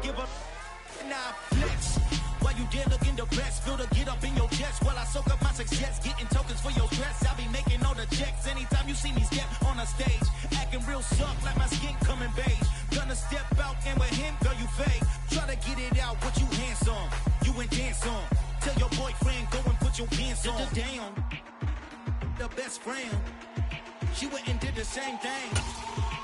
give a now flex. While you there looking the best, feel to get up in your chest while I soak up my success, getting tokens for your stress. I'll be making all the checks anytime you see me step on a stage, acting real soft like my skin coming beige. Gonna step out and with him, girl, you fake. Try to get it out, but you handsome, you and dance on. Tell your boyfriend, go and put your pants on. Down, the best friend, she went and did the same thing.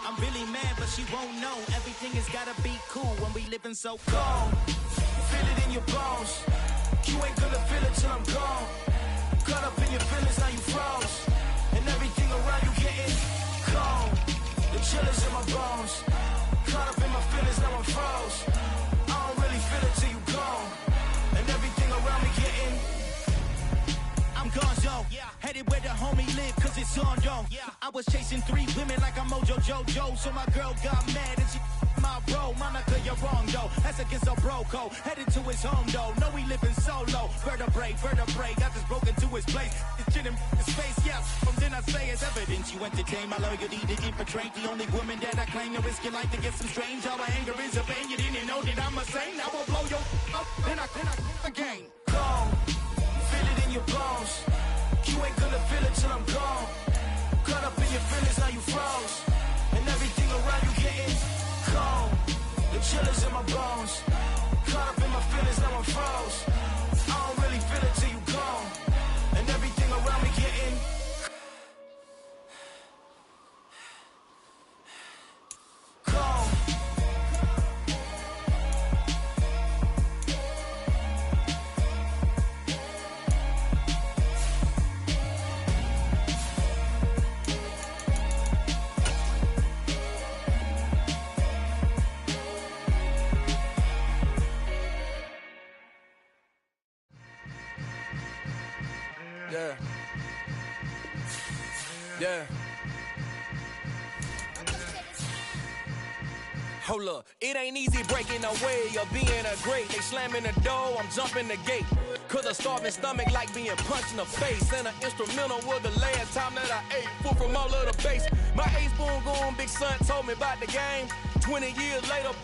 I'm really mad, but she won't know. Everything has gotta be cool when we living so cold. Feel it in your bones. You ain't gonna feel it till I'm gone. Caught up in your feelings, now you froze. And everything around you getting cold. The chillers in my bones. Caught up in my feelings, now I'm froze. I don't really feel it till you gone. And everything around me getting, I'm gone, yo. Headed where the homie live, cause it's on, yo. I was chasing 3 women like I'm Mojo Jojo. So my girl got mad and she my bro. Monica, you're wrong, though. That's against a bro code. Headed to his home, though. No, we living solo. Vertebrae. Got this broken to his place. It's shit in his face, yes. From then I say it's evidence. You entertain my loyalty to infiltrate. The only woman that I claim to risk your life to get some strange. All my anger is a pain. You didn't know that I'm a saint. I will blow your up. Then I again. Gone. Feel it in your bones. You ain't gonna feel it till I'm gone. Caught up in your feelings, now you froze. And everything around you getting cold. The chillers in my bones. Caught up in my feelings, now I'm froze. I don't really feel it till you gone. And everything around me getting cold. Yeah. Hold up, it ain't easy breaking away or being a great. They slamming the door, I'm jumping the gate. Cause a starving stomach like being punched in the face. And an instrumental was the last time that I ate. Food from all of the bass. My ace boom goon, big son told me about the game. 20 years later,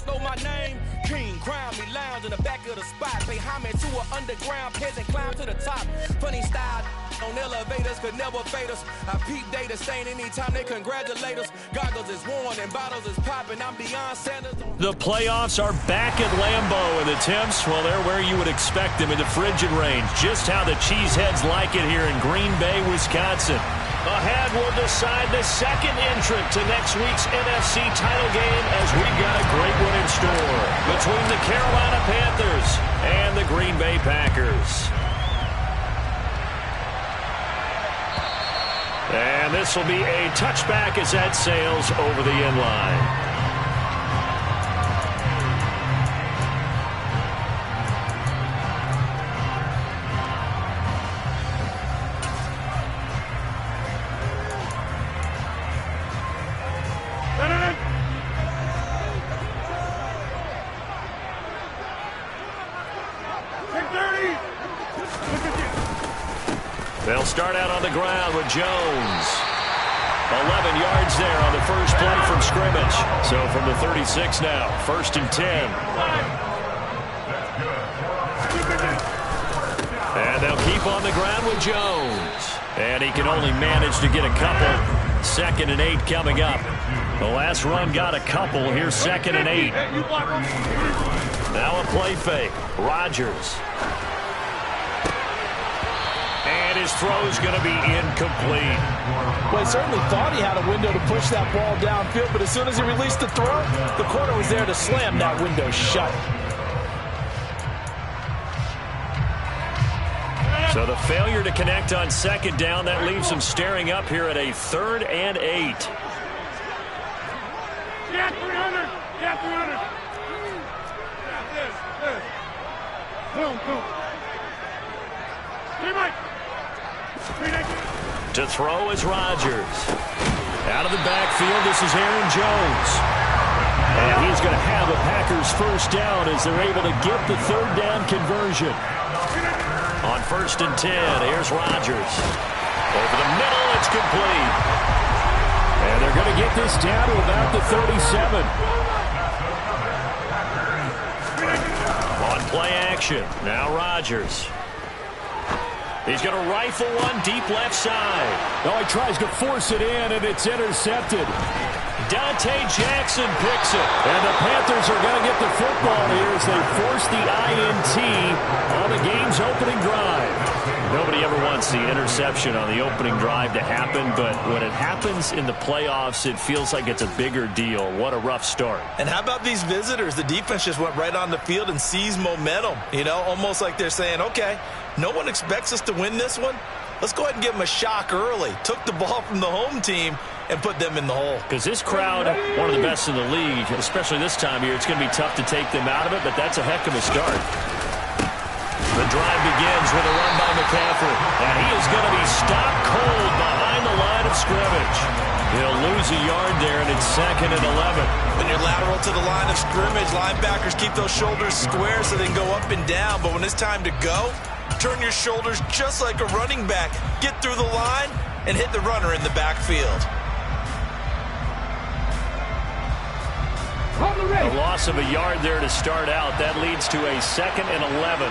know my name. King, crown me, lounge in the back of the spot. Pay homage to an underground peasant, climb to the top. Funny style on elevators could never fade us. I peep data stain anytime they congratulate us. Goggles is worn and bottles is popping. I'm beyond Sanders. The playoffs are back at Lambeau, and the temps, well, they're where you would expect them in the frigid range. Just how the Cheeseheads like it here in Green Bay, Wisconsin. Ahead will decide the second entrant to next week's NFC title game, as we've got a great one in store between the Carolina Panthers and the Green Bay Packers. And this will be a touchback as that sails over the end line. They'll start out on the ground with Jones. 11 yards there on the first play from scrimmage. So from the 36 now, 1st and 10. And they'll keep on the ground with Jones. And he can only manage to get a couple. 2nd and 8 coming up. The last run got a couple. Here's 2nd and 8. Now a play fake. Rodgers. And his throw's going to be incomplete. Well, he certainly thought he had a window to push that ball downfield, but as soon as he released the throw, the corner was there to slam that window shut. So the failure to connect on 2nd down, that leaves him staring up here at a 3rd and 8. Yeah, 300. Yeah, 300. Boom, boom. Hey, Mike. To throw is Rodgers. Out of the backfield, this is Aaron Jones. And he's going to have a Packers first down as they're able to get the 3rd down conversion. On 1st and 10, here's Rodgers. Over the middle, it's complete. And they're going to get this down to about the 37. Play action. Now Rodgers. He's going to rifle one deep left side. Oh, he tries to force it in, and it's intercepted. Dante Jackson picks it. And the Panthers are going to get the football here as they force the INT on the game's opening drive. Nobody ever wants the interception on the opening drive to happen, but when it happens in the playoffs, it feels like it's a bigger deal. What a rough start. And how about these visitors? The defense just went right on the field and seized momentum. You know, almost like they're saying, okay, no one expects us to win this one. Let's go ahead and give them a shock early. Took the ball from the home team and put them in the hole. Because this crowd, one of the best in the league, especially this time of year, it's going to be tough to take them out of it, but that's a heck of a start. The drive begins with a run by McCaffrey. And he is going to be stopped cold behind the line of scrimmage. He'll lose a yard there, and it's 2nd and 11. When you're lateral to the line of scrimmage, linebackers keep those shoulders square so they can go up and down. But when it's time to go, turn your shoulders just like a running back. Get through the line and hit the runner in the backfield. A loss of a yard there to start out. That leads to a 2nd and 11.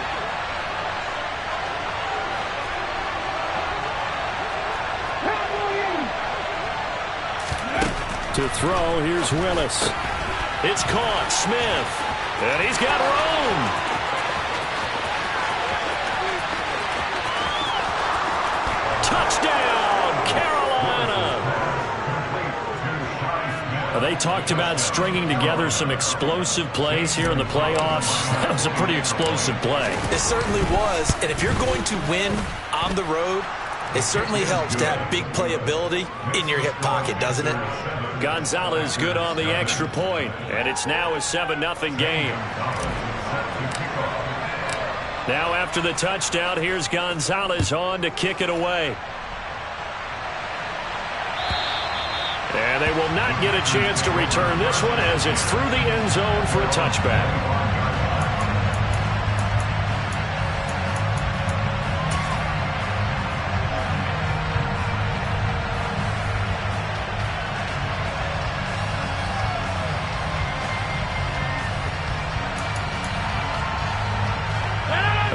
To throw, here's Willis. It's caught. Smith. And he's got room. Touchdown, Carolina. They talked about stringing together some explosive plays here in the playoffs. That was a pretty explosive play. It certainly was. And if you're going to win on the road, it certainly helps to have big playability in your hip pocket, doesn't it? Gonzalez good on the extra point, and it's now a 7-0 game. Now after the touchdown, here's Gonzalez on to kick it away. And they will not get a chance to return this one as it's through the end zone for a touchback.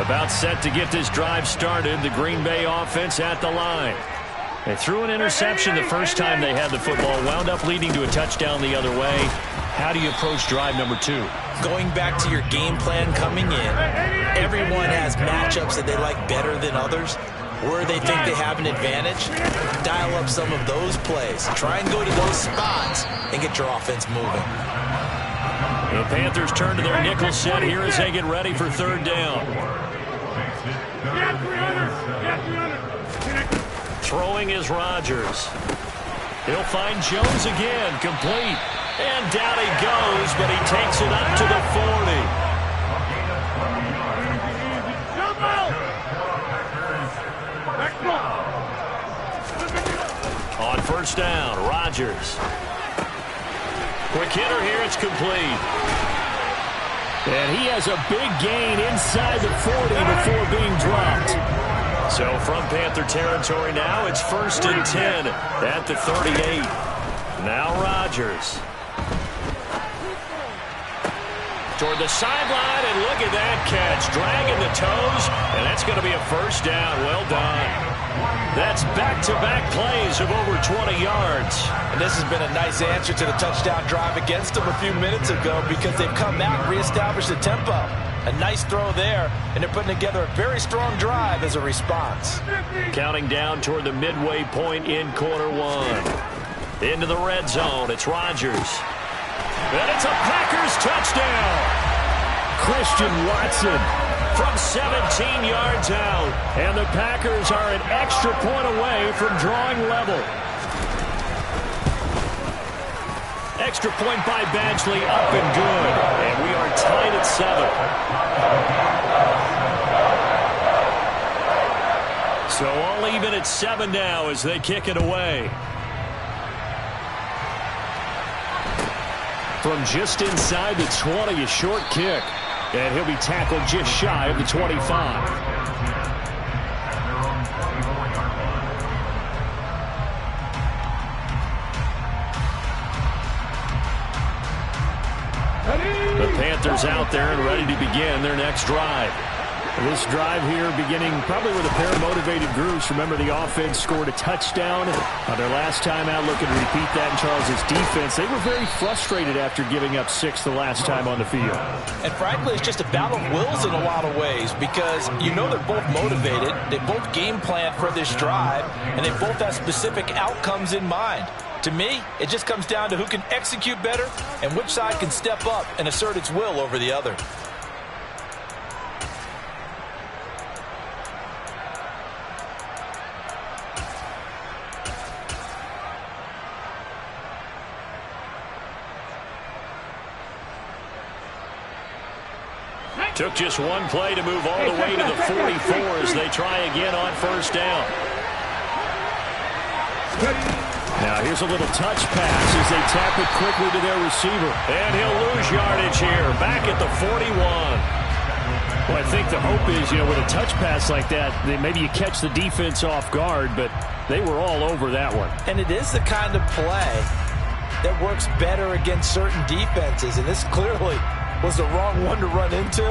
About set to get this drive started. The Green Bay offense at the line. They threw an interception the first time they had the football. Wound up leading to a touchdown the other way. How do you approach drive number 2? Going back to your game plan coming in, everyone has matchups that they like better than others. Where they think they have an advantage, dial up some of those plays. Try and go to those spots and get your offense moving. The Panthers turn to their nickel set here as they get ready for 3rd down. Throwing is Rodgers. He'll find Jones again, complete. And down he goes, but he takes it up to the 40. On 1st down, Rodgers. Quick hitter here, it's complete. And he has a big gain inside the 40 before being dropped. So from Panther territory now, it's 1st and 10 at the 38. Now Rodgers. Toward the sideline, and look at that catch. Dragging the toes, and that's going to be a 1st down. Well done. That's back-to-back plays of over 20 yards. And this has been a nice answer to the touchdown drive against them a few minutes ago because they've come back and reestablished the tempo. A nice throw there, and they're putting together a very strong drive as a response. Counting down toward the midway point in quarter 1. Into the red zone, it's Rodgers. And it's a Packers touchdown. Christian Watson from 17 yards out. And the Packers are an extra point away from drawing level. Extra point by Badgley, up and good. And we are tied at 7. So all even at 7 now as they kick it away. From just inside the 20, a short kick. And he'll be tackled just shy of the 25. The Panthers out there and ready to begin their next drive. This drive here beginning probably with a pair of motivated groups. Remember, the offense scored a touchdown on their last time out, looking to repeat that in Charles' defense. They were very frustrated after giving up 6 the last time on the field. And frankly, it's just a battle of wills in a lot of ways because you know they're both motivated. They both game plan for this drive, and they both have specific outcomes in mind. To me, it just comes down to who can execute better and which side can step up and assert its will over the other. Took just one play to move all the way to the 44 as they try again on first down. Now here's a little touch pass as they tap it quickly to their receiver. And he'll lose yardage here, back at the 41. Well, I think the hope is, with a touch pass like that, maybe you catch the defense off guard, but they were all over that one. And it is the kind of play that works better against certain defenses, and this clearly was the wrong one to run into.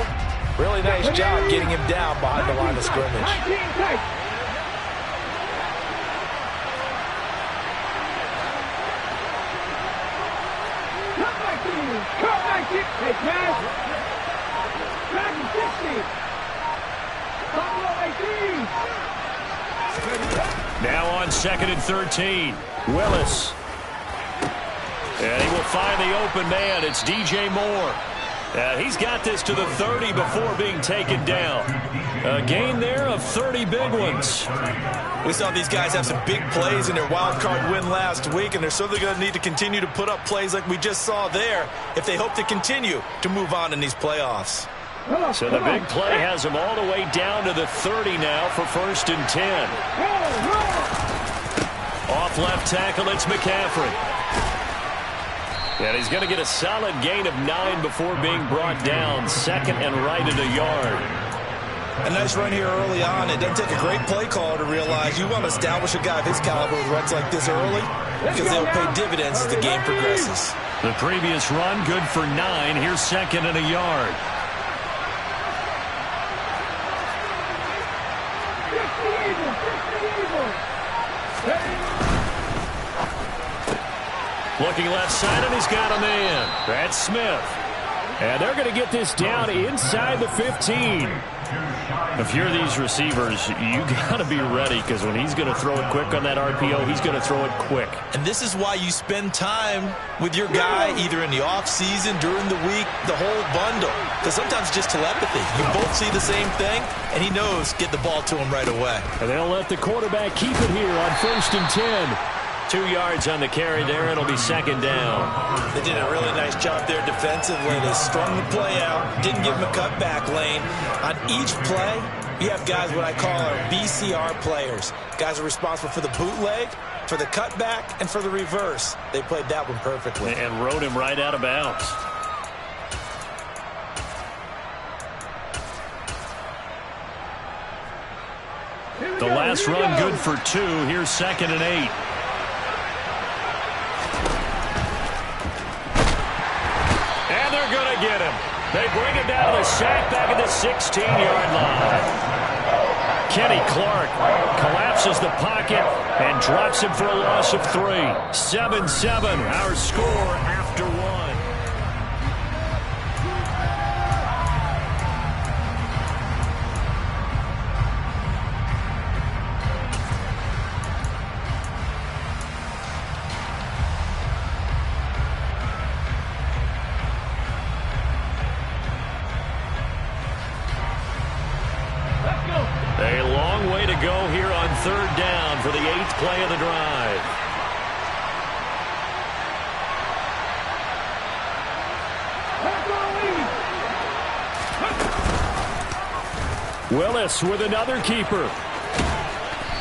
Really nice job getting him down behind the line of scrimmage. Now on 2nd and 13. Willis. And he will find the open man. It's DJ Moore. He's got this to the 30 before being taken down. A gain there of 30 big ones. We saw these guys have some big plays in their wild card win last week, and they're certainly going to need to continue to put up plays like we just saw there if they hope to continue to move on in these playoffs. So the big play has them all the way down to the 30 now for 1st and 10. Off left tackle, it's McCaffrey. And he's going to get a solid gain of 9 before being brought down. 2nd and right at a yard. A nice run here early on. It doesn't take a great play caller to realize you want to establish a guy of his caliber with runs like this early because they'll pay dividends as the game progresses. The previous run, good for 9. Here's 2nd and a yard. Looking left side, and he's got a man. That's Smith. And they're going to get this down inside the 15. If you're these receivers, you got to be ready because when he's going to throw it quick on that RPO, he's going to throw it quick. And this is why you spend time with your guy either in the offseason, during the week, the whole bundle. Because sometimes it's just telepathy. You both see the same thing, and he knows get the ball to him right away. And they'll let the quarterback keep it here on 1st and 10. 2 yards on the carry there. It'll be 2nd down. They did a really nice job there defensively. They strung the play out, didn't give him a cutback lane. On each play, you have guys what I call our BCR players. Guys are responsible for the bootleg, for the cutback, and for the reverse. They played that one perfectly. And rode him right out of bounds. The last run good for 2. Here's 2nd and 8. And they're going to get him. They bring him down to the sack back at the 16-yard line. Kenny Clark collapses the pocket and drops him for a loss of 3. 7-7, our score after 1. A long way to go here on 3rd down for the 8th play of the drive. Willis with another keeper.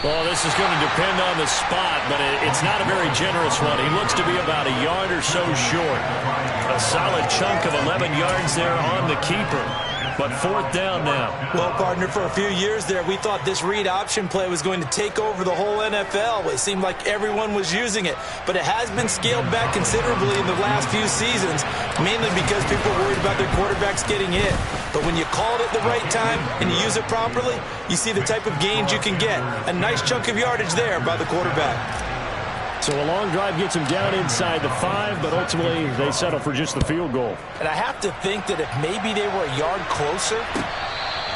Well, this is going to depend on the spot, but it's not a very generous one. He looks to be about a yard or so short. A solid chunk of 11 yards there on the keeper. But fourth down now. Well, partner, for a few years there, we thought this read option play was going to take over the whole NFL. It seemed like everyone was using it. But it has been scaled back considerably in the last few seasons, mainly because people are worried about their quarterbacks getting hit. But when you call it at the right time and you use it properly, you see the type of gains you can get. A nice chunk of yardage there by the quarterback. So a long drive gets them down inside the 5, but ultimately they settle for just the field goal. And I have to think that if maybe they were a yard closer,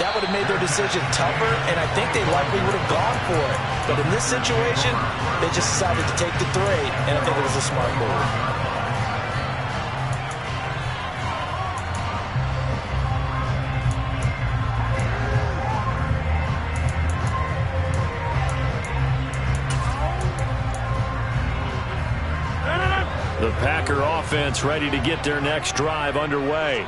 that would have made their decision tougher, and I think they likely would have gone for it. But in this situation, they just decided to take the 3, and I think it was a smart move. The Packer offense ready to get their next drive underway.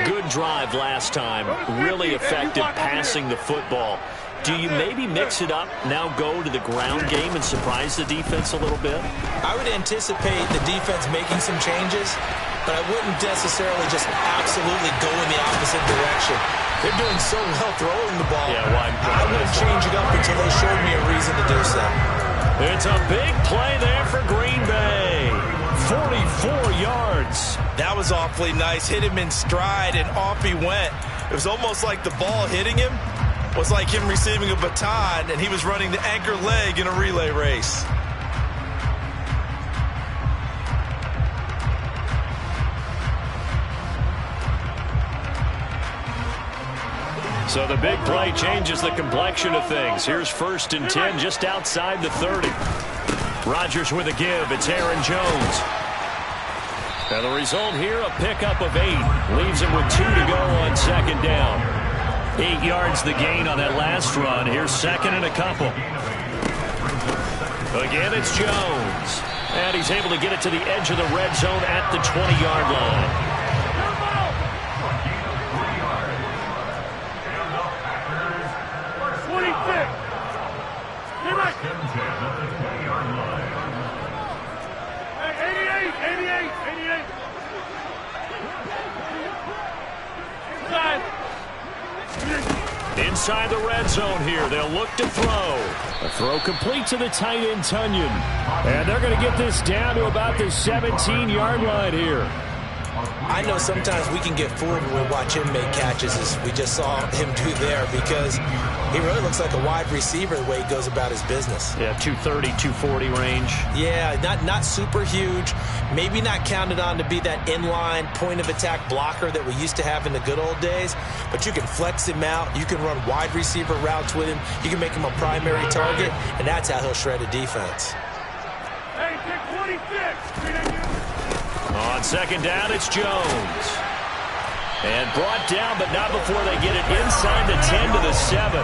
Good drive last time. Really effective passing the football. Do you maybe mix it up, now go to the ground game and surprise the defense a little bit? I would anticipate the defense making some changes, but I wouldn't necessarily just absolutely go in the opposite direction. They're doing so well throwing the ball. Yeah, why I wouldn't change it up until they showed me a reason to do so. It's a big play there for Green Bay. 44 yards. That was awfully nice. Hit him in stride, and off he went. It was almost like the ball hitting him was like him receiving a baton, and he was running the anchor leg in a relay race. So the big play changes the complexion of things. Here's 1st and 10 just outside the 30. Rodgers with a give. It's Aaron Jones. And the result here, a pickup of 8. Leaves him with 2 to go on 2nd down. 8 yards the gain on that last run. Here's 2nd and a couple. Again, it's Jones. And he's able to get it to the edge of the red zone at the 20-yard line. Inside the red zone here, they'll look to throw. A throw complete to the tight end, Tunyon. And they're going to get this down to about the 17-yard line here. I know sometimes we can get fooled when we watch him make catches, as we just saw him do there, because he really looks like a wide receiver the way he goes about his business. Yeah, 230, 240 range. Yeah, not super huge. Maybe not counted on to be that inline point-of-attack blocker that we used to have in the good old days, but you can flex him out. You can run wide receiver routes with him. You can make him a primary target, and that's how he'll shred a defense. Hey, pick 26. On 2nd down, it's Jones. And brought down, but not before they get it inside the 10 to the 7.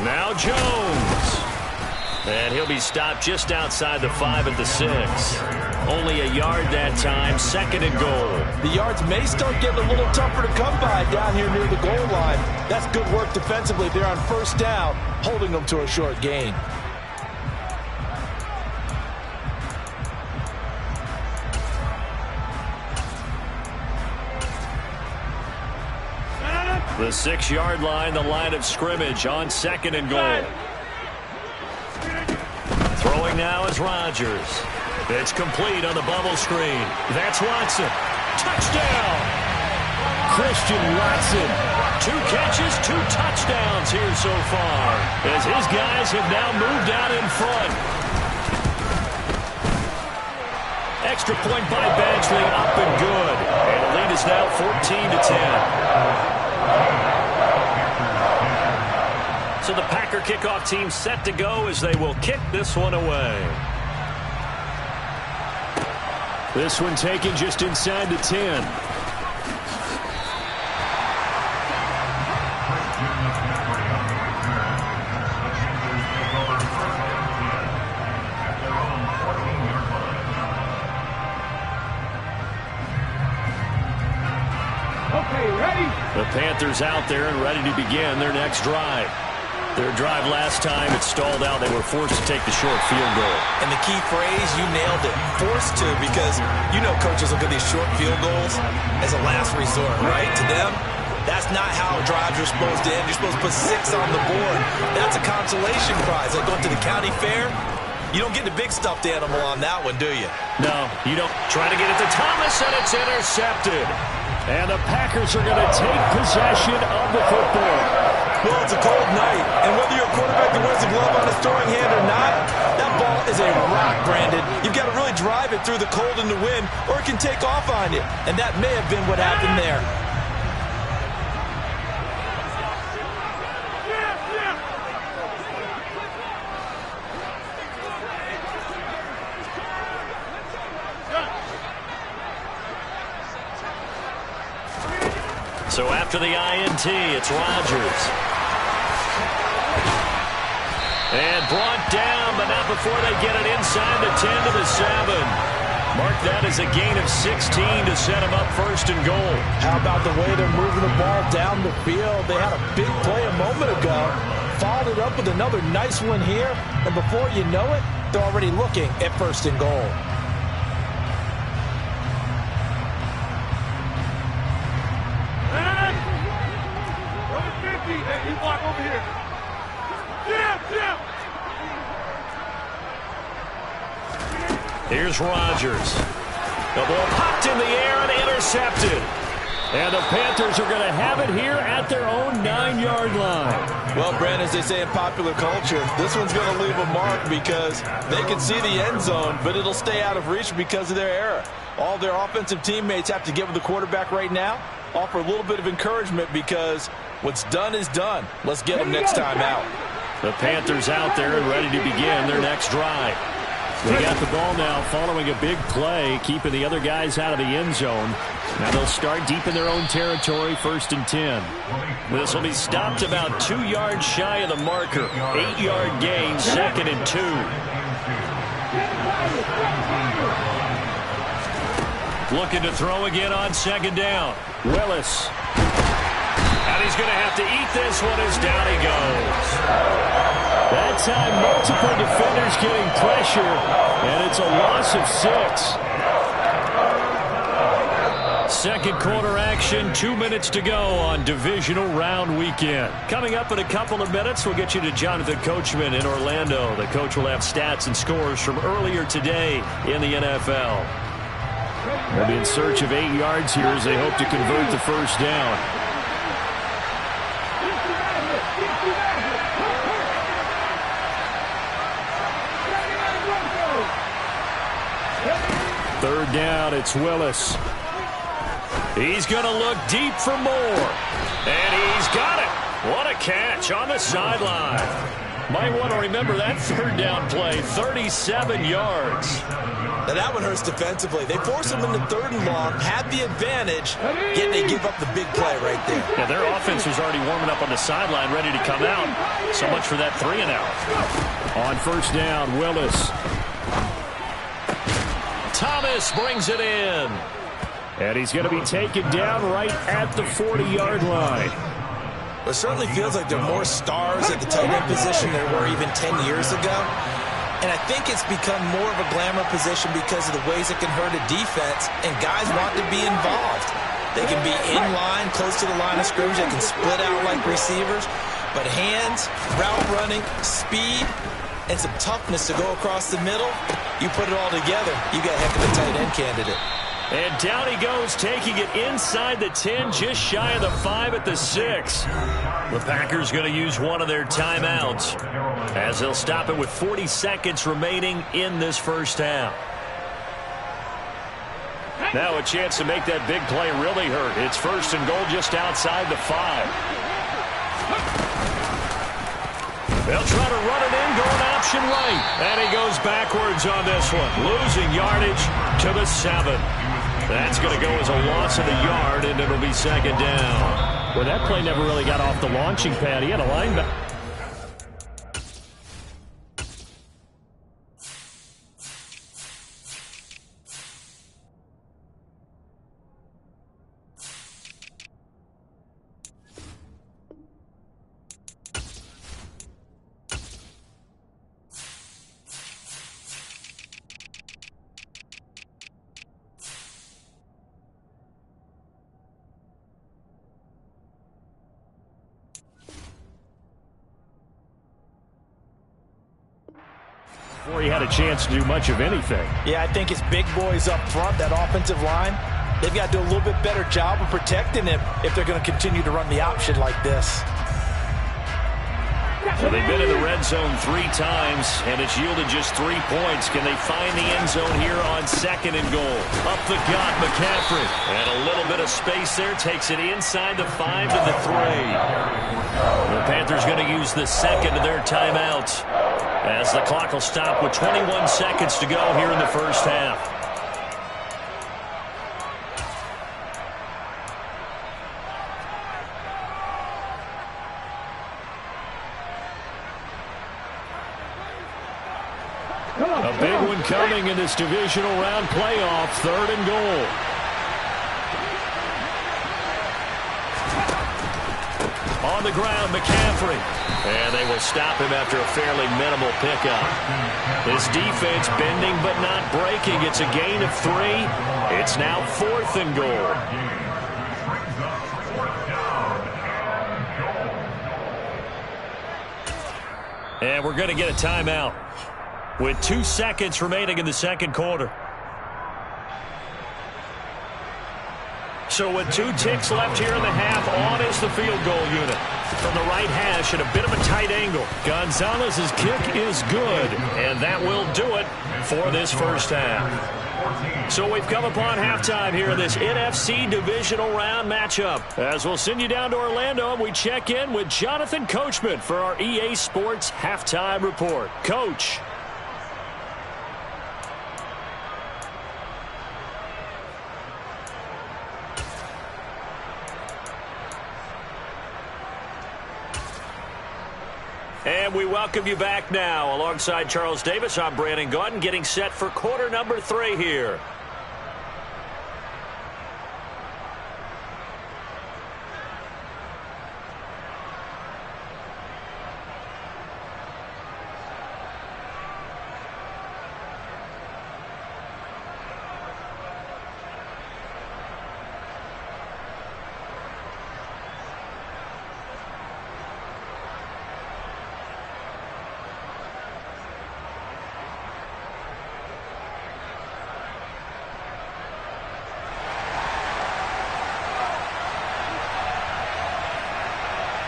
Now Jones. And he'll be stopped just outside the 5 at the 6. Only a yard that time, 2nd and goal. The yards may start getting a little tougher to come by down here near the goal line. That's good work defensively. They're on 1st down, holding them to a short gain. The 6-yard line, the line of scrimmage on 2nd and goal. Throwing now is Rodgers. It's complete on the bubble screen. That's Watson. Touchdown! Christian Watson. 2 catches, 2 touchdowns here so far, as his guys have now moved out in front. Extra point by Badgley, up and good. And the lead is now 14-10. So the Packer kickoff team set to go as they will kick this one away. This one taken just inside the 10. Okay, ready? The Panthers out there and ready to begin their next drive. Their drive last time, it stalled out. They were forced to take the short field goal. And the key phrase, you nailed it, forced to, because you know coaches look at these short field goals as a last resort, right? To them, that's not how drives are supposed to end. You're supposed to put 6 on the board. That's a consolation prize. Like going to the county fair, you don't get the big stuffed animal on that one, do you? No, you don't. Try to get it to Thomas, and it's intercepted. And the Packers are going to take possession of the football. Well, it's a cold night, and whether you're a quarterback that wears a glove on his throwing hand or not, that ball is a rock, Brandon. You've got to really drive it through the cold and the wind, or it can take off on you. And that may have been what happened there. So after the INT, it's Rodgers. And brought down, but not before they get it inside the 10 to the 7. Mark that as a gain of 16 to set them up first and goal. How about the way they're moving the ball down the field? They had a big play a moment ago. Followed it up with another nice one here. And before you know it, they're already looking at first and goal. Hey, you block over here. Jim! Here's Rodgers. The ball popped in the air and intercepted. And the Panthers are going to have it here at their own 9-yard line. Well, Brandon, as they say in popular culture, this one's going to leave a mark because they can see the end zone, but it'll stay out of reach because of their error. All their offensive teammates have to give the quarterback right now, offer a little bit of encouragement because what's done is done. Let's get them next time out. The Panthers out there and ready to begin their next drive. They got the ball now following a big play, keeping the other guys out of the end zone. Now they'll start deep in their own territory, 1st and 10. This will be stopped about 2 yards shy of the marker. 8-yard gain, 2nd and 2. Looking to throw again on 2nd down. Willis. And he's going to have to eat this one as down he goes. That time, multiple defenders getting pressure, and it's a loss of 6. Second quarter action, 2 minutes to go on divisional round weekend. Coming up in a couple of minutes, we'll get you to Jonathan Coachman in Orlando. The coach will have stats and scores from earlier today in the NFL. They'll be in search of 8 yards here as they hope to convert the first down. Third down, it's Willis. He's going to look deep for more. And he's got it. What a catch on the sideline. Might want to remember that third down play, 37 yards. Now that one hurts defensively. They force them into 3rd and long, had the advantage, yet they give up the big play right there. Yeah, their offense was already warming up on the sideline, ready to come out. So much for that 3 and out. On first down, Willis. Thomas brings it in. And he's going to be taken down right at the 40-yard line. It certainly feels like there are more stars at the tight end position than there were even 10 years ago. And I think it's become more of a glamour position because of the ways it can hurt a defense, and guys want to be involved. They can be in line, close to the line of scrimmage. They can split out like receivers. But hands, route running, speed, and some toughness to go across the middle, you put it all together, you got a heck of a tight end candidate. And down he goes, taking it inside the 10, just shy of the 5 at the 6. The Packers going to use one of their timeouts as they'll stop it with 40 seconds remaining in this first half. Now a chance to make that big play really hurt. It's 1st and goal just outside the 5. They'll try to run it in, going option right. And he goes backwards on this one, losing yardage to the 7. That's going to go as a loss of the yard, and it'll be 2nd down. Well, that play never really got off the launching pad. He had a linebacker. before he had a chance to do much of anything. Yeah, I think his big boys up front, that offensive line, they've got to do a little bit better job of protecting him if they're going to continue to run the option like this. So they've been in the red zone 3 times, and it's yielded just 3 points. Can they find the end zone here on 2nd and goal? Up the gut, McCaffrey. And a little bit of space there. Takes it inside the 5 to the 3. The Panthers going to use the second of their timeout, as the clock will stop with 21 seconds to go here in the first half. A big one coming in this divisional round playoff, 3rd and goal. On the ground, McCaffrey. And they will stop him after a fairly minimal pickup. This defense bending but not breaking. It's a gain of 3. It's now 4th and goal. And we're going to get a timeout with 2 seconds remaining in the second quarter. So with 2 ticks left here in the half, on is the field goal unit. From the right hash at a bit of a tight angle. Gonzalez's kick is good, and that will do it for this first half. So we've come upon halftime here in this NFC divisional round matchup. As we'll send you down to Orlando, and we check in with Jonathan Coachman for our EA Sports Halftime Report. Coach. And we welcome you back now. Alongside Charles Davis, I'm Brandon Gaudin, getting set for quarter number 3 here.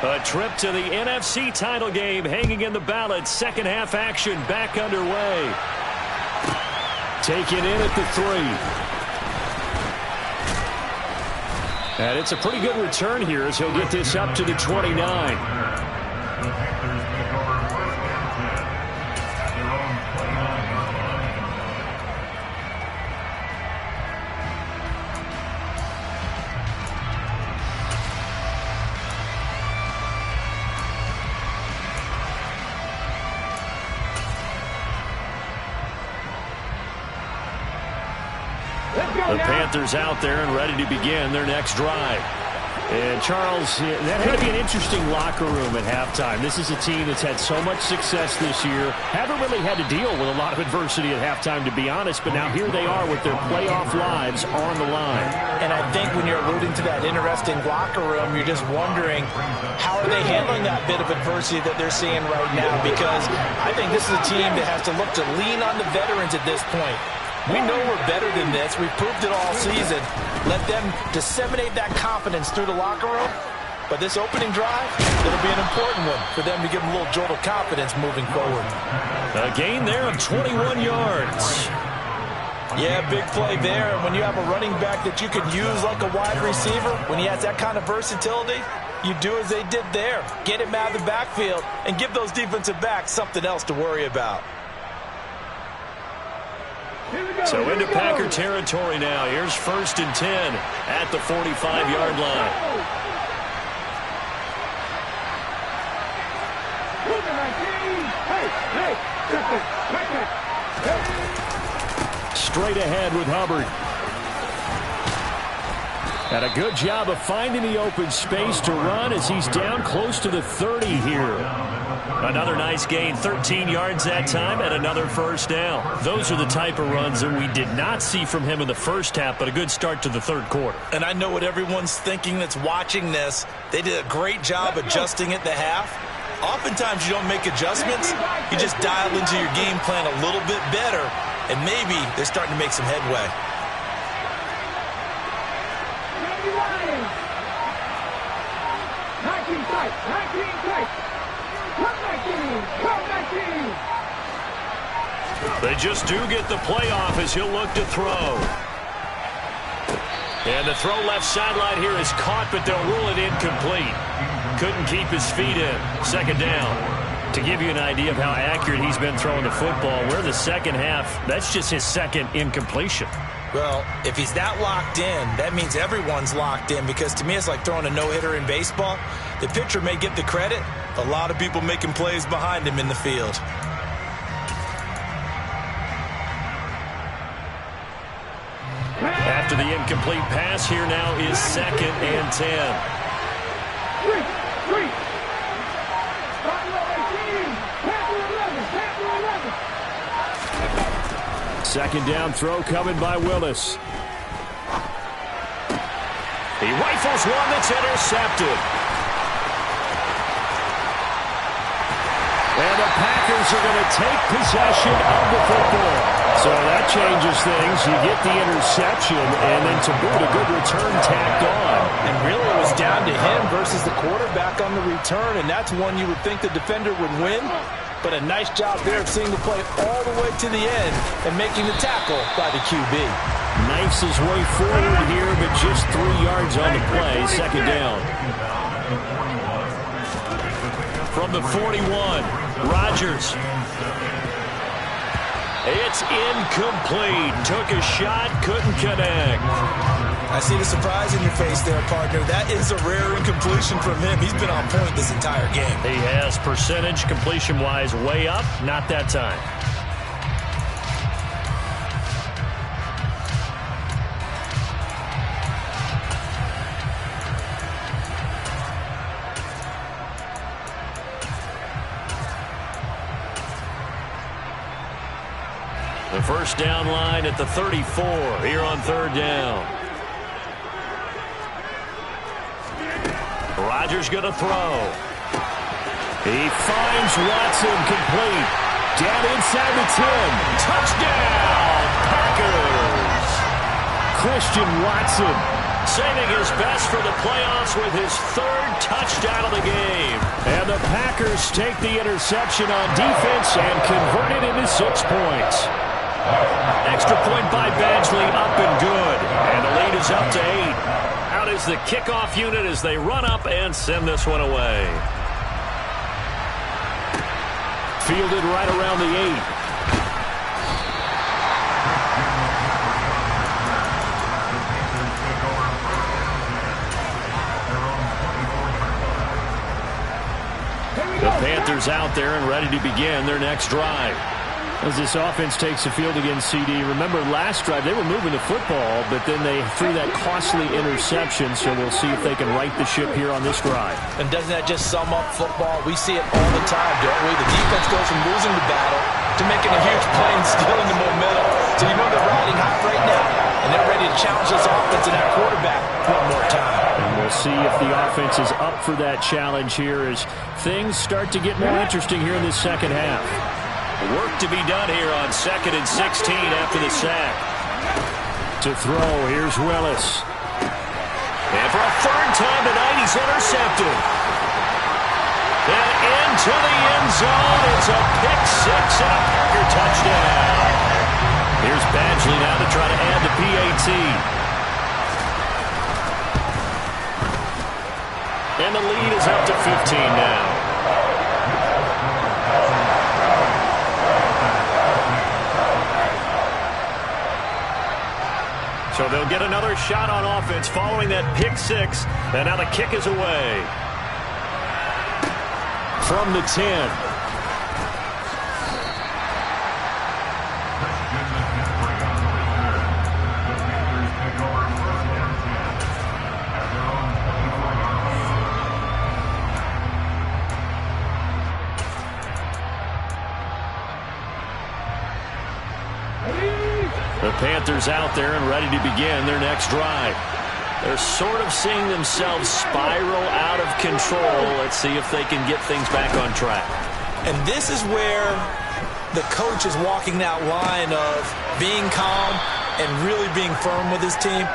A trip to the NFC title game hanging in the balance. Second half action back underway. Taken in at the 3. And it's a pretty good return here as he'll get this up to the 29. The Panthers out there and ready to begin their next drive. And, Charles, that had to be an interesting locker room at halftime. This is a team that's had so much success this year. Haven't really had to deal with a lot of adversity at halftime, to be honest. But now here they are with their playoff lives on the line. And I think when you're alluding to that interesting locker room, you're just wondering how are they handling that bit of adversity that they're seeing right now? Because I think this is a team that has to look to lean on the veterans at this point. We know we're better than this. We've proved it all season. Let them disseminate that confidence through the locker room. But this opening drive, it'll be an important one for them to give them a little jolt of confidence moving forward. A gain there of 21 yards. Yeah, big play there. And when you have a running back that you can use like a wide receiver, when he has that kind of versatility, you do as they did there. Get him out of the backfield and give those defensive backs something else to worry about. So into Packer territory now. Here's 1st and 10 at the 45-yard line. Straight ahead with Hubbard. And a good job of finding the open space to run as he's down close to the 30 here. Another nice gain, 13 yards that time, and another first down. Those are the type of runs that we did not see from him in the first half, but a good start to the third quarter. And I know what everyone's thinking that's watching this. They did a great job adjusting at the half. Oftentimes you don't make adjustments. You just dial into your game plan a little bit better, and maybe they're starting to make some headway. They just do get the playoff as he'll look to throw. And the throw left sideline here is caught, but they'll rule it incomplete. Couldn't keep his feet in. Second down. To give you an idea of how accurate he's been throwing the football, we're in the second half. That's just his second incompletion. Well, if he's that locked in, that means everyone's locked in, because to me it's like throwing a no-hitter in baseball. The pitcher may get the credit. A lot of people making plays behind him in the field. After the incomplete pass, here now is 2nd and 10. Second down throw coming by Willis. He rifles one that's intercepted. And the Packers are going to take possession of the football. So that changes things. You get the interception, and then to boot, a good return tacked on. And really it was down to him versus the quarterback on the return, and that's one you would think the defender would win. But a nice job there of seeing the play all the way to the end and making the tackle by the QB. Knifes his way forward here, but just 3 yards on the play. Second down. From the 41, Rodgers. It's incomplete. Took a shot, couldn't connect. I see the surprise in your face there, partner. That is a rare incompletion from him. He's been on point this entire game. He has percentage completion-wise way up. Not that time. The first down line at the 34 here on 3rd down. Rodgers going to throw. He finds Watson complete. Down inside the 10. Touchdown, Packers. Christian Watson saving his best for the playoffs with his 3rd touchdown of the game. And the Packers take the interception on defense and convert it into 6 points. Extra point by Badgley, up and good. And the lead is up to 8. Out is the kickoff unit as they run up and send this one away. Fielded right around the 8. The Panthers out there and ready to begin their next drive. As this offense takes the field against CD, remember last drive they were moving the football, but then they threw that costly interception, so we'll see if they can right the ship here on this drive. And doesn't that just sum up football? We see it all the time, don't we? The defense goes from losing the battle to making a huge play and stealing the momentum. So you know they're riding hot right now, and they're ready to challenge this offense and that quarterback one more time. And we'll see if the offense is up for that challenge here as things start to get more interesting here in this second half. Work to be done here on 2nd and 16 after the sack. To throw, here's Willis. And for a 3rd time tonight, he's intercepted. And into the end zone, it's a pick 6 and a Packer touchdown. Here's Badgley now to try to add the PAT. And the lead is up to 15 now. So they'll get another shot on offense following that pick 6. And now the kick is away. From the 10. The Panthers out there and ready to begin their next drive. They're sort of seeing themselves spiral out of control. Let's see if they can get things back on track. And this is where the coach is walking that line of being calm and really being firm with his team.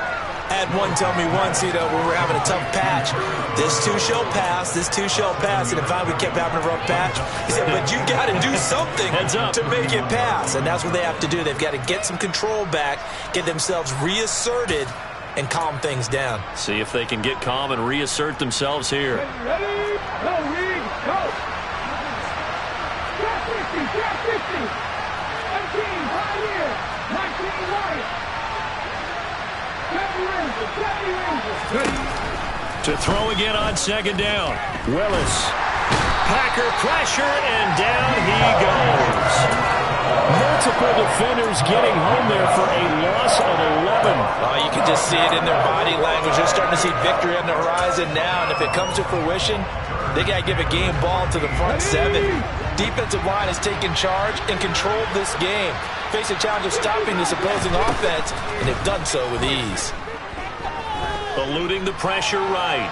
I had one tell me once, when we were having a tough patch, this too shall pass, this too shall pass. And in fact, we kept having a rough patch. He said, but you got to do something to make it pass. And that's what they have to do. They've got to get some control back, get themselves reasserted, and calm things down. See if they can get calm and reassert themselves here. Ready? Go, Reed, go! Get 50, get 50! 18, right here! 19, right! To throw again on second down. Willis. Packer pressure, and down he goes. Multiple defenders getting home there for a loss of 11. You can just see it in their body language. They're starting to see victory on the horizon now, and if it comes to fruition, they got to give a game ball to the front seven. Defensive line has taken charge and controlled this game. Face a challenge of stopping this opposing offense, and they've done so with ease. Eluding the pressure right.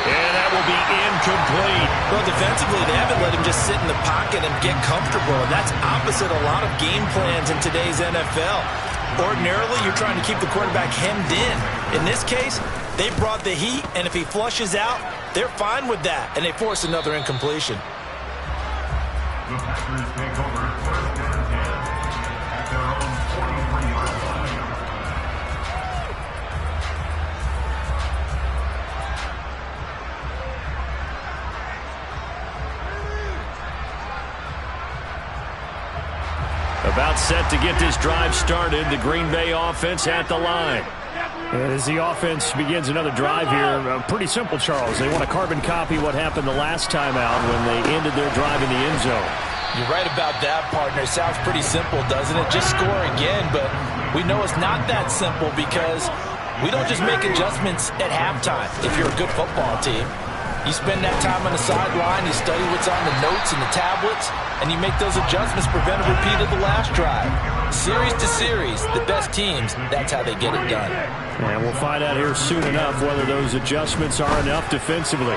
And that will be incomplete. Well, defensively, they haven't let him just sit in the pocket and get comfortable, and that's opposite a lot of game plans in today's NFL. Ordinarily, you're trying to keep the quarterback hemmed in. In this case, they brought the heat, and if he flushes out, they're fine with that, and they force another incompletion. The Packers take over first and 10 at their own 43-yard line. About set to get this drive started, the Green Bay offense at the line. And as the offense begins another drive here, pretty simple, Charles. They want to carbon copy what happened the last time out when they ended their drive in the end zone. You're right about that, partner. It sounds pretty simple, doesn't it? Just score again, but we know it's not that simple because we don't just make adjustments at halftime if you're a good football team. You spend that time on the sideline, you study what's on the notes and the tablets, and you make those adjustments, prevent a repeat of the last drive. Series to series, the best teams, that's how they get it done. And we'll find out here soon enough whether those adjustments are enough defensively.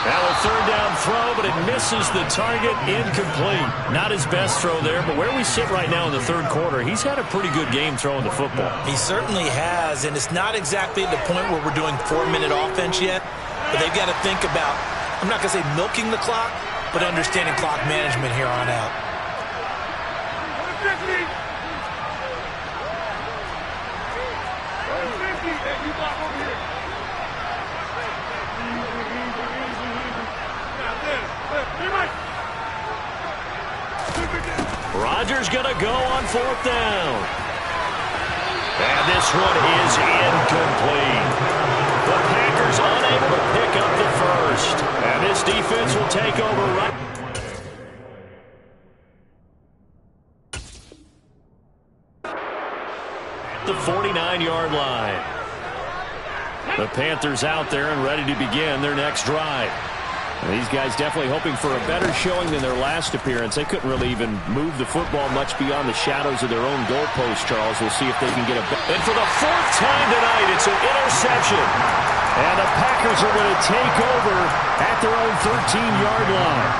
Now a third down throw, but it misses the target, incomplete. Not his best throw there, but where we sit right now in the third quarter, he's had a pretty good game throwing the football. He certainly has, and it's not exactly at the point where we're doing 4-minute offense yet, but they've got to think about, I'm not going to say milking the clock, but understanding clock management here on out. Rodgers going to go on fourth down. And this one is incomplete. The Packers unable to pick up the first. And this defense will take over right. The 49-yard line. The Panthers out there and ready to begin their next drive. And these guys definitely hoping for a better showing than their last appearance. They couldn't really even move the football much beyond the shadows of their own goalpost, Charles. We'll see if they can get a... And for the fourth time tonight, it's an interception. And the Packers are going to take over at their own 13-yard line.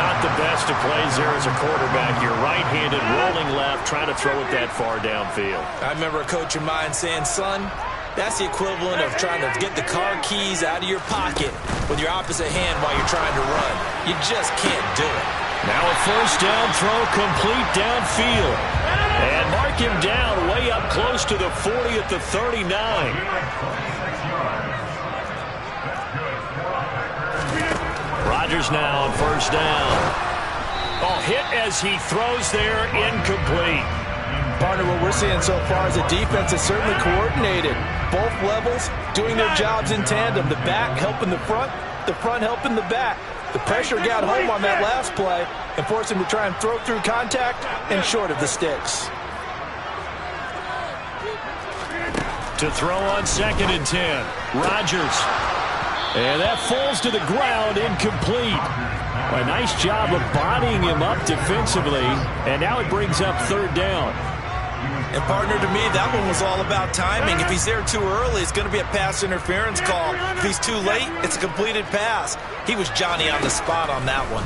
Not the best of plays there as a quarterback. You're right-handed, rolling left, trying to throw it that far downfield. I remember a coach of mine saying, son, that's the equivalent of trying to get the car keys out of your pocket with your opposite hand while you're trying to run. You just can't do it. Now a first down throw complete downfield. And mark him down way up close to the 40 at the 39. Rodgers now on first down. Oh, hit as he throws there, incomplete. Partner, what we're seeing so far is the defense is certainly coordinated. Both levels doing their jobs in tandem. The back helping the front helping the back. The pressure got home on that last play and forced him to try and throw through contact and short of the sticks. To throw on second and 10. Rodgers. And that falls to the ground, incomplete. A nice job of bodying him up defensively. And now it brings up third down. And partner, to me, that one was all about timing. If he's there too early, it's going to be a pass interference call. If he's too late, it's a completed pass. He was Johnny on the spot on that one.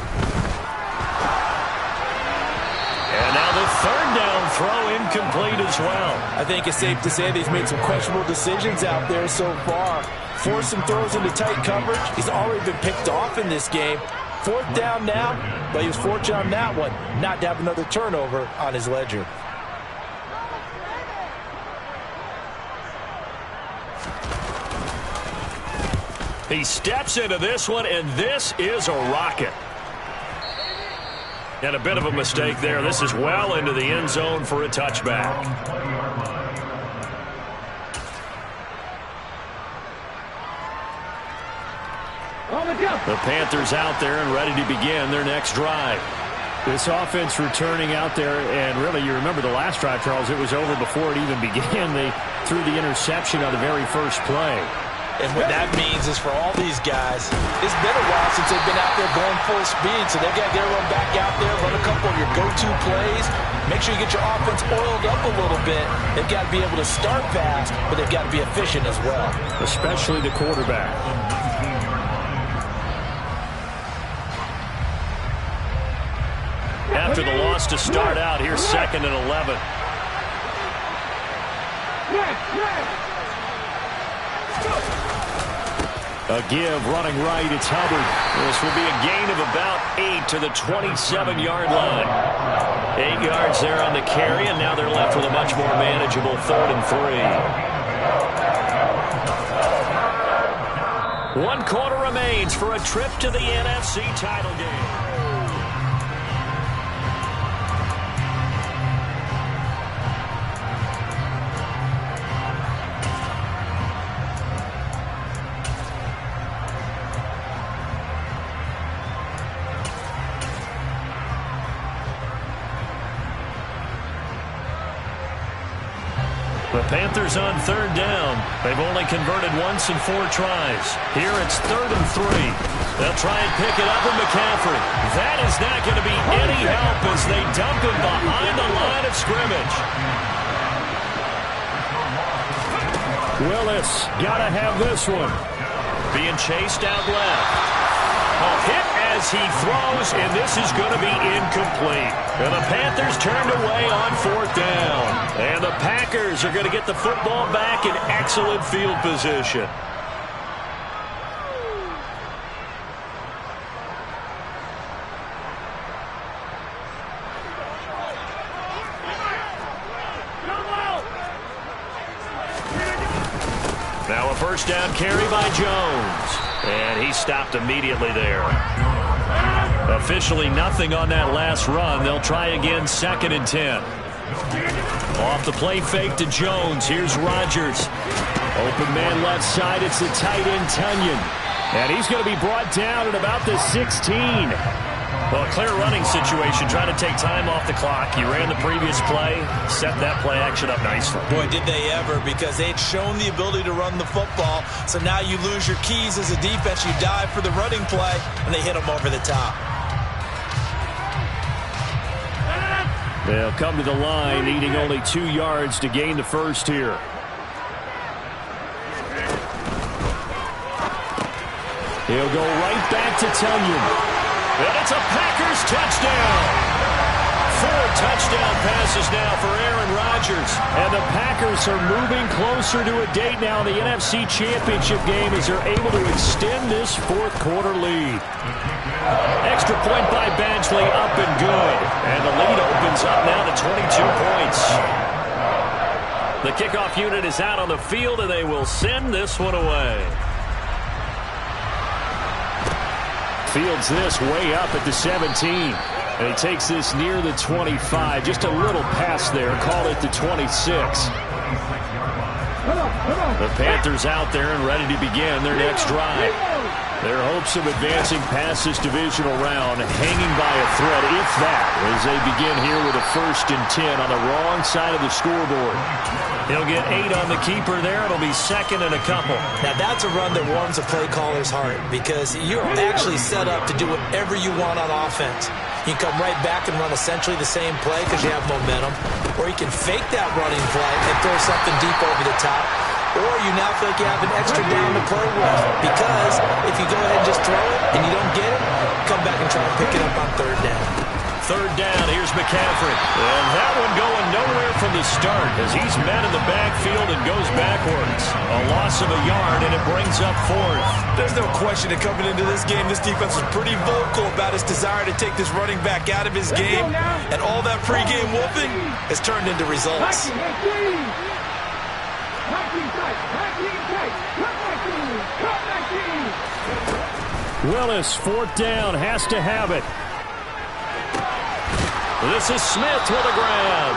And now the third down throw incomplete as well. I think it's safe to say that he's made some questionable decisions out there so far. Forced some throws into tight coverage. He's already been picked off in this game. Fourth down now, but he was fortunate on that one not to have another turnover on his ledger. He steps into this one, and this is a rocket. And a bit of a mistake there. This is well into the end zone for a touchback. The Panthers out there and ready to begin their next drive. This offense returning out there, and really, you remember the last drive, Charles, it was over before it even began. They threw the interception on the very first play. And what that means is for all these guys, it's been a while since they've been out there going full speed, so they've got to get everyone back out there, run a couple of your go-to plays, make sure you get your offense oiled up a little bit. They've got to be able to start fast, but they've got to be efficient as well. Especially the quarterback. After the loss to start out, here's 2nd and 11. A give, running right, it's Hubbard. This will be a gain of about 8 to the 27-yard line. 8 yards there on the carry, and now they're left with a much more manageable 3rd and 3. 1 quarter remains for a trip to the NFC title game. The Panthers on 3rd down. They've only converted once in 4 tries. Here it's 3rd and 3. They'll try and pick it up with McCaffrey. That is not going to be any help as they dump him behind the line of scrimmage. Willis, got to have this one. Being chased out left. A hit as he throws, and this is going to be incomplete. And the Panthers turned away on 4th down. And the Packers are going to get the football back in excellent field position. Now a first down carry by Jones. And he stopped immediately there. Officially nothing on that last run. They'll try again 2nd and 10. Off the play fake to Jones. Here's Rodgers. Open man left side. It's the tight end Tunyon. And he's going to be brought down at about the 16. Well, a clear running situation, trying to take time off the clock. He ran the previous play, set that play action up nicely. Boy, did they ever, because they had shown the ability to run the football. So now you lose your keys as a defense. You dive for the running play, and they hit them over the top. They'll come to the line, needing only 2 yards to gain the first here. He'll go right back to Tunyon. And it's a Packers touchdown. 4 touchdown passes now for Aaron Rodgers. And the Packers are moving closer to a date now in the NFC Championship game as they're able to extend this 4th quarter lead. Extra point by Badgley, up and good. And the lead opens up now to 22 points. The kickoff unit is out on the field, and they will send this one away. Fields this way up at the 17. And he takes this near the 25. Just a little pass there. Call it the 26. The Panthers out there and ready to begin their next drive. Their hopes of advancing past this divisional round hanging by a thread, if that, as they begin here with a 1st and 10 on the wrong side of the scoreboard. He'll get 8 on the keeper there. It'll be 2nd and a couple. Now, that's a run that warms a play caller's heart because you're actually set up to do whatever you want on offense. You can come right back and run essentially the same play because you have momentum, or you can fake that running play and throw something deep over the top. Or you now feel like you have an extra down to play with. Because if you go ahead and just throw it and you don't get it, come back and try and pick it up on 3rd down. 3rd down, here's McCaffrey. And that one going nowhere from the start as he's met in the backfield and goes backwards. A loss of a yard, and it brings up 4th. There's no question that coming into this game, this defense was pretty vocal about its desire to take this running back out of his game. And all that pregame whooping has turned into results. Willis, 4th down, has to have it. This is Smith with a grab.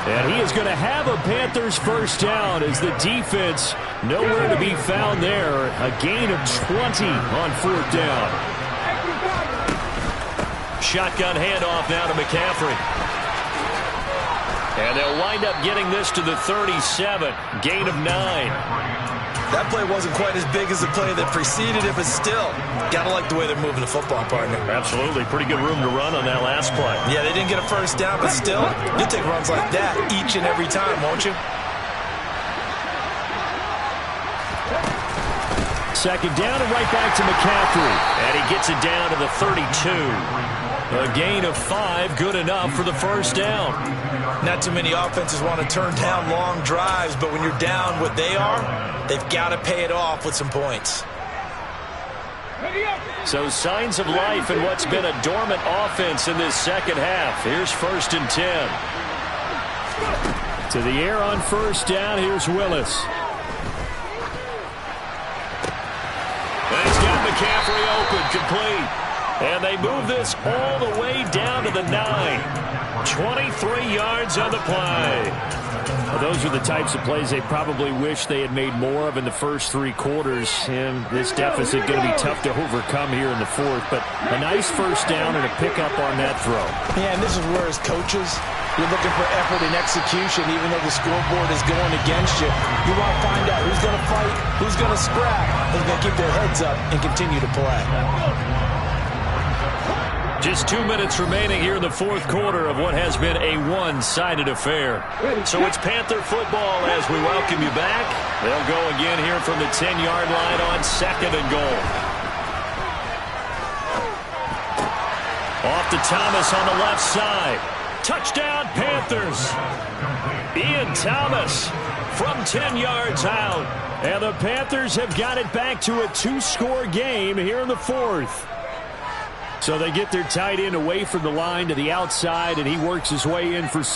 And he is going to have a Panthers 1st down as the defense nowhere to be found there. A gain of 20 on 4th down. Shotgun handoff now to McCaffrey. And they'll wind up getting this to the 37. Gain of 9. That play wasn't quite as big as the play that preceded it, but still, gotta like the way they're moving the football, partner. Absolutely. Pretty good room to run on that last play. Yeah, they didn't get a 1st down, but still, you'll take runs like that each and every time, won't you? 2nd down and right back to McCaffrey. And he gets it down to the 32. A gain of 5, good enough for the 1st down. Not too many offenses want to turn down long drives, but when you're down what they are, they've got to pay it off with some points. So signs of life in what's been a dormant offense in this 2nd half. Here's 1st and 10. To the air on 1st down, here's Willis. And he's got McCaffrey open, complete. And they move this all the way down to the 9. 23 yards on the play. Well, those are the types of plays they probably wish they had made more of in the first 3 quarters. And this deficit going to be tough to overcome here in the 4th. But a nice 1st down and a pickup on that throw. Yeah, and this is where as coaches, you're looking for effort and execution, even though the scoreboard is going against you. You want to find out who's going to fight, who's going to scrap, who's going to keep their heads up and continue to play. Just 2 minutes remaining here in the 4th quarter of what has been a one-sided affair. So it's Panther football as we welcome you back. They'll go again here from the 10-yard line on 2nd and goal. Off to Thomas on the left side. Touchdown, Panthers. Ian Thomas from 10 yards out. And the Panthers have got it back to a 2-score game here in the 4th. So they get their tight end away from the line to the outside, and he works his way in for 6.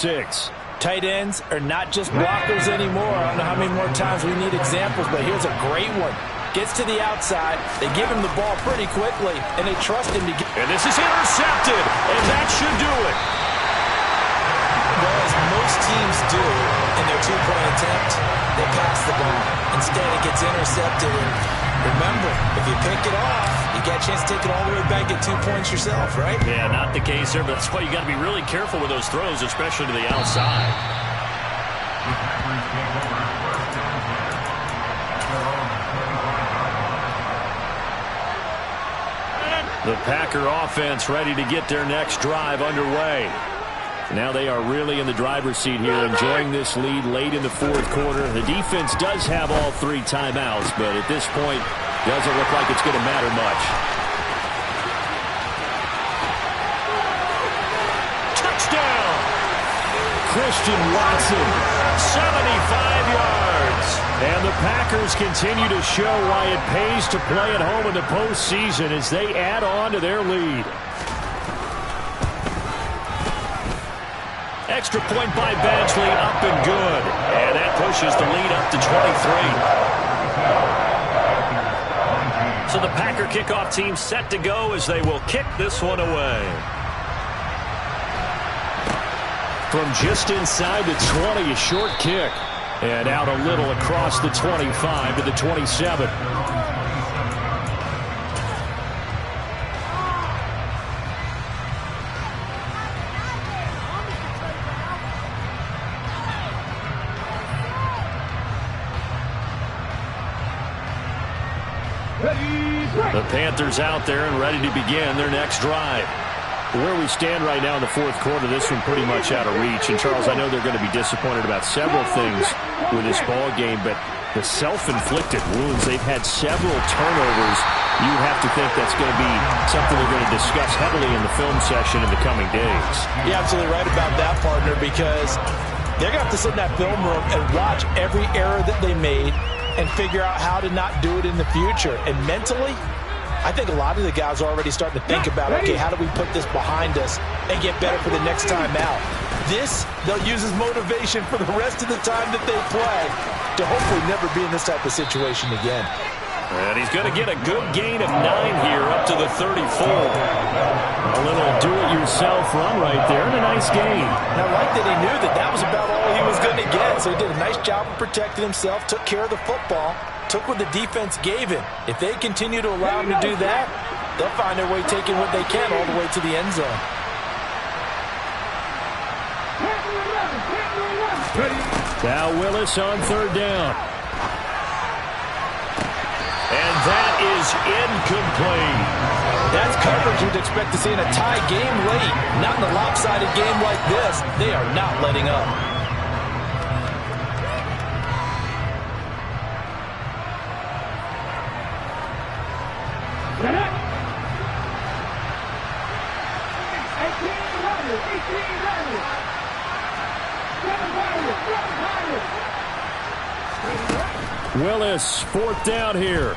Tight ends are not just blockers anymore. I don't know how many more times we need examples, but here's a great one. Gets to the outside, they give him the ball pretty quickly, and they trust him to get... And this is intercepted, and that should do it. Well, as most teams do in their 2-point attempt, they pass the ball. Instead, it gets intercepted, and remember, if you pick it off, you get a chance to take it all the way back, get 2 points yourself, right? Yeah, not the case there, but that's why you got to be really careful with those throws, especially to the outside. The Packer offense ready to get their next drive underway. Now they are really in the driver's seat here, enjoying this lead late in the 4th quarter. The defense does have all 3 timeouts, but at this point, doesn't look like it's going to matter much. Touchdown! Christian Watson, 75 yards. And the Packers continue to show why it pays to play at home in the postseason as they add on to their lead. Extra point by Badgley, up and good. And that pushes the lead up to 23. So the Packer kickoff team set to go as they will kick this one away. From just inside the 20, a short kick. And out a little across the 25 to the 27. The Panthers out there and ready to begin their next drive. Where we stand right now in the fourth quarter, this one pretty much out of reach. And, Charles, I know they're going to be disappointed about several things with this ball game, but the self-inflicted wounds, they've had several turnovers. You have to think that's going to be something they're going to discuss heavily in the film session in the coming days. You're absolutely right about that, partner, because they're going to have to sit in that film room and watch every error that they made and figure out how to not do it in the future. And mentally, I think a lot of the guys are already starting to think about, okay, how do we put this behind us and get better for the next time out? This, they'll use as motivation for the rest of the time that they play to hopefully never be in this type of situation again. And he's going to get a good gain of 9 here up to the 34. A little do-it-yourself run right there and a nice gain. Now, I like that he knew that that was about all he was going to get, so he did a nice job of protecting himself, took care of the football, took what the defense gave him. If they continue to allow him to do that, they'll find their way taking what they can all the way to the end zone. Now Willis on third down. And that is incomplete. That's coverage you'd expect to see in a tie game late. Not in a lopsided game like this. They are not letting up. Willis, fourth down here.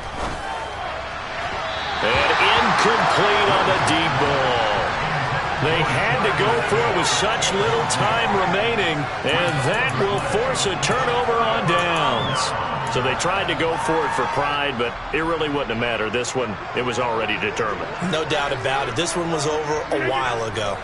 And incomplete on the deep ball. They had to go for it with such little time remaining, and that will force a turnover on downs. So they tried to go for it for pride, but it really wouldn't have mattered. This one, it was already determined. No doubt about it. This one was over a while ago.